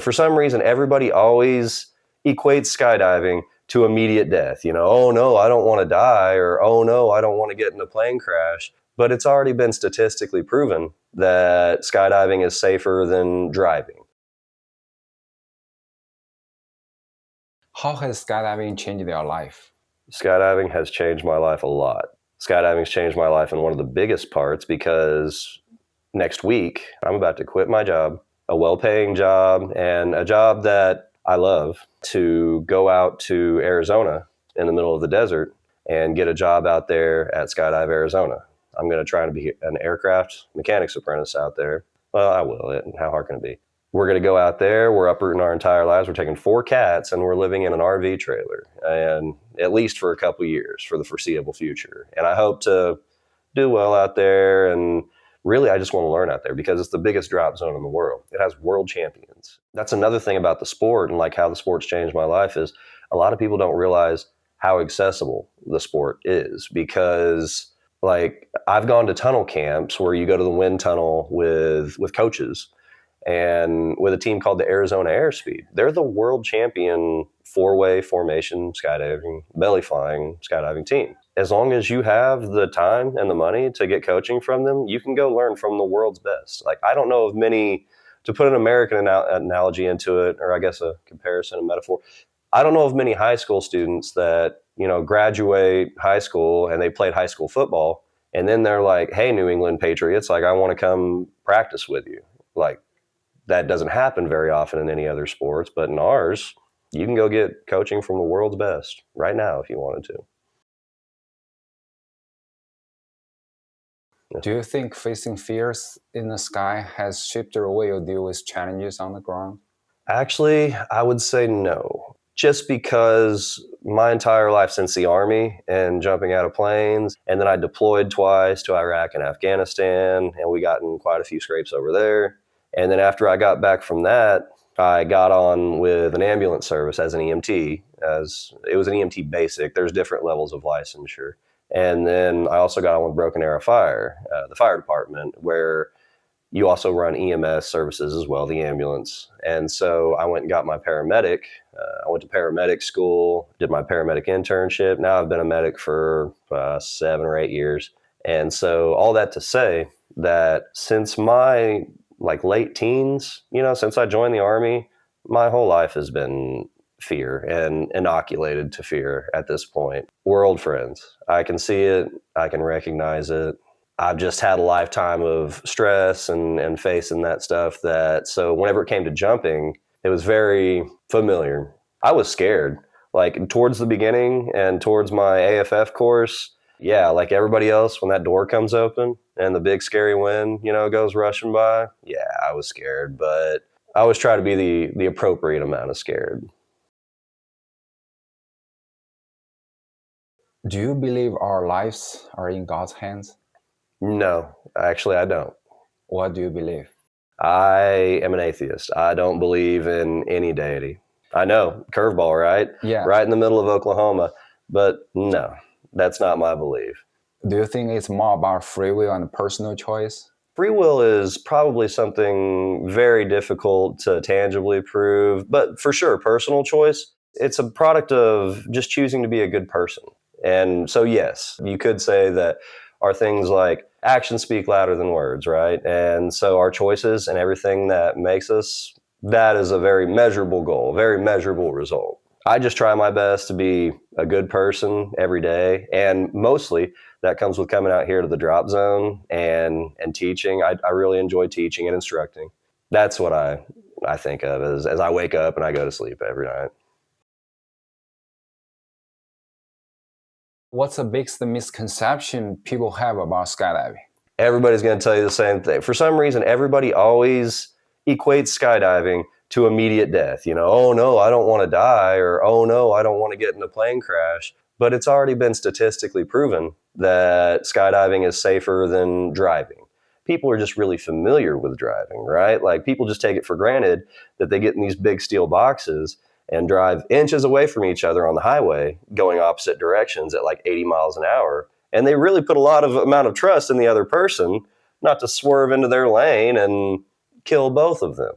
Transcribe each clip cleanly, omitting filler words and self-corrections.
For some reason, everybody always equates skydiving to immediate death. Oh no, I don't want to die, or oh no, I don't want to get in a plane crash. But it's already been statistically proven that skydiving is safer than driving. How has skydiving changed your life? Skydiving has changed my life a lot. Skydiving's changed my life in one of the biggest parts because next week I'm about to quit my job, a well-paying job and a job that I love, to go out to Arizona in the middle of the desert and get a job out there at Skydive Arizona. I'm going to try to be an aircraft mechanics apprentice out there. Well, I will. How hard can it be? We're going to go out there. We're uprooting our entire lives. We're taking 4 cats and we're living in an RV trailer, and at least for a couple of years for the foreseeable future. And I hope to do well out there. And really, I just want to learn out there because it's the biggest drop zone in the world. It has world champions. That's another thing about the sport, and like how the sport's changed my life, is a lot of people don't realize how accessible the sport is, because like I've gone to tunnel camps where you go to the wind tunnel with coaches and with a team called the Arizona Airspeed. They're the world champion 4-way formation skydiving, belly flying skydiving team. As long as you have the time and the money to get coaching from them, you can go learn from the world's best. Like, I don't know of many, to put an American analogy into it, or I guess a comparison, a metaphor, I don't know of many high school students that, graduate high school and they played high school football, and then they're like, hey, New England Patriots, like, I want to come practice with you. Like, that doesn't happen very often in any other sports, but in ours, you can go get coaching from the world's best right now if you wanted to. Do you think facing fears in the sky has shaped your way you deal with challenges on the ground? Actually, I would say no. Just because my entire life since the Army and jumping out of planes, and then I deployed twice to Iraq and Afghanistan, and we got in quite a few scrapes over there. And then after I got back from that, I got on with an ambulance service as an EMT. As it was an EMT basic. There's different levels of licensure. And then I also got on with Broken Arrow Fire, the fire department, where you also run EMS services as well, the ambulance. And so I went and got my paramedic. I went to paramedic school, did my paramedic internship. Now I've been a medic for 7 or 8 years. And so all that to say that since my late teens, since I joined the Army, my whole life has been fear and inoculated to fear at this point. We're old friends. I can see it. I can recognize it. I've just had a lifetime of stress and facing that stuff, so whenever it came to jumping, it was very familiar. I was scared, towards the beginning and towards my AFF course. Yeah, like everybody else, when that door comes open and the big scary wind, goes rushing by, yeah, I was scared, but I always try to be the appropriate amount of scared. Do you believe our lives are in God's hands? No, actually I don't. What do you believe? I am an atheist. I don't believe in any deity. I know, curveball, right? Yeah. Right in the middle of Oklahoma, but no, that's not my belief. Do you think it's more about free will and personal choice? Free will is probably something very difficult to tangibly prove, but for sure, personal choice, it's a product of just choosing to be a good person. And so, yes, you could say that are things like actions speak louder than words, right? And so our choices and everything that makes us, that is a very measurable goal, very measurable result. I just try my best to be a good person every day. And mostly that comes with coming out here to the drop zone and teaching. I really enjoy teaching and instructing. That's what I think of as I wake up and I go to sleep every night. What's the biggest misconception people have about skydiving? Everybody's going to tell you the same thing. For some reason, everybody always equates skydiving to immediate death. Oh no, I don't want to die, or oh no, I don't want to get in a plane crash. But it's already been statistically proven that skydiving is safer than driving. People are just really familiar with driving, right? Like, people just take it for granted that they get in these big steel boxes and drive inches away from each other on the highway, going opposite directions at 80 miles an hour. And they really put a lot of amount of trust in the other person not to swerve into their lane and kill both of them.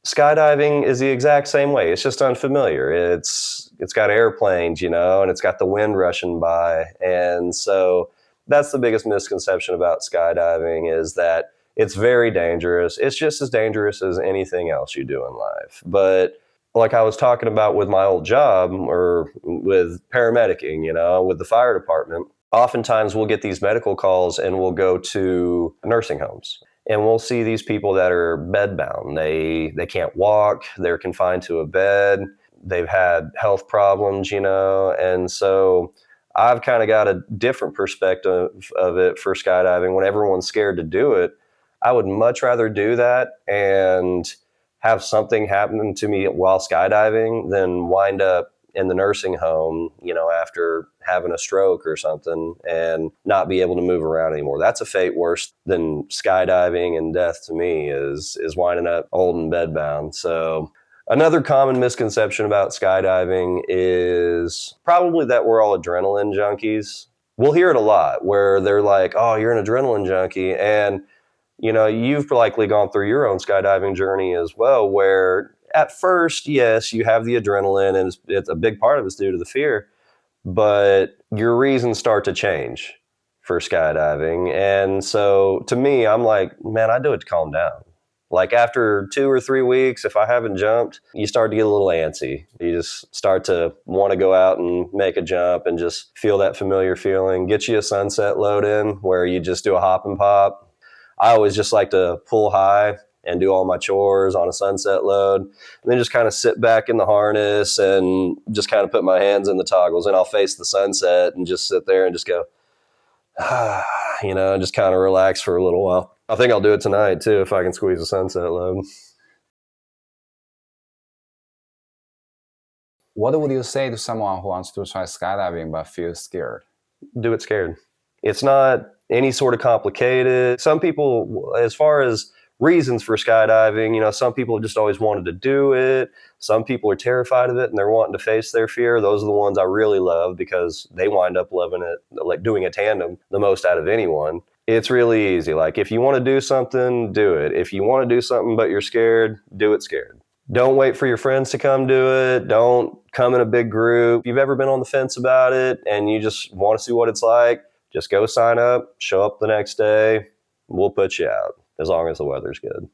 Skydiving is the exact same way. It's just unfamiliar. It's got airplanes, and it's got the wind rushing by. And so that's the biggest misconception about skydiving, is that it's very dangerous. It's just as dangerous as anything else you do in life. But like I was talking about with my old job, or with paramedicing, with the fire department, oftentimes we'll get these medical calls and we'll go to nursing homes. And we'll see these people that are bedbound. They can't walk. They're confined to a bed. They've had health problems, And so I've kind of got a different perspective of it for skydiving. When everyone's scared to do it, I would much rather do that and have something happen to me while skydiving than wind up in the nursing home, after having a stroke or something and not be able to move around anymore. That's a fate worse than skydiving, and death to me is winding up old and bedbound. So another common misconception about skydiving is probably that we're all adrenaline junkies. We'll hear it a lot where they're like, "Oh, you're an adrenaline junkie." And you've likely gone through your own skydiving journey as well, where at first, yes, you have the adrenaline, and it's a big part of it's due to the fear, but your reasons start to change for skydiving. And so to me, I'm like, man, I do it to calm down. Like after 2 or 3 weeks, if I haven't jumped, you start to get a little antsy. You just start to want to go out and make a jump and just feel that familiar feeling. Get you a sunset load in where you just do a hop and pop. I always just like to pull high and do all my chores on a sunset load, and then just kind of sit back in the harness and just kind of put my hands in the toggles, and I'll face the sunset and just sit there and just go, and just kind of relax for a little while. I think I'll do it tonight too, if I can squeeze a sunset load. What would you say to someone who wants to try skydiving but feels scared? Do it scared. It's not any sort of complicated. Some people, as far as reasons for skydiving, some people have just always wanted to do it. Some people are terrified of it and they're wanting to face their fear. Those are the ones I really love because they wind up loving it, like doing a tandem the most out of anyone. It's really easy. Like if you want to do something, do it. If you want to do something but you're scared, do it scared. Don't wait for your friends to come do it. Don't come in a big group. If you've ever been on the fence about it and you just want to see what it's like, just go sign up, show up the next day. We'll put you out as long as the weather's good.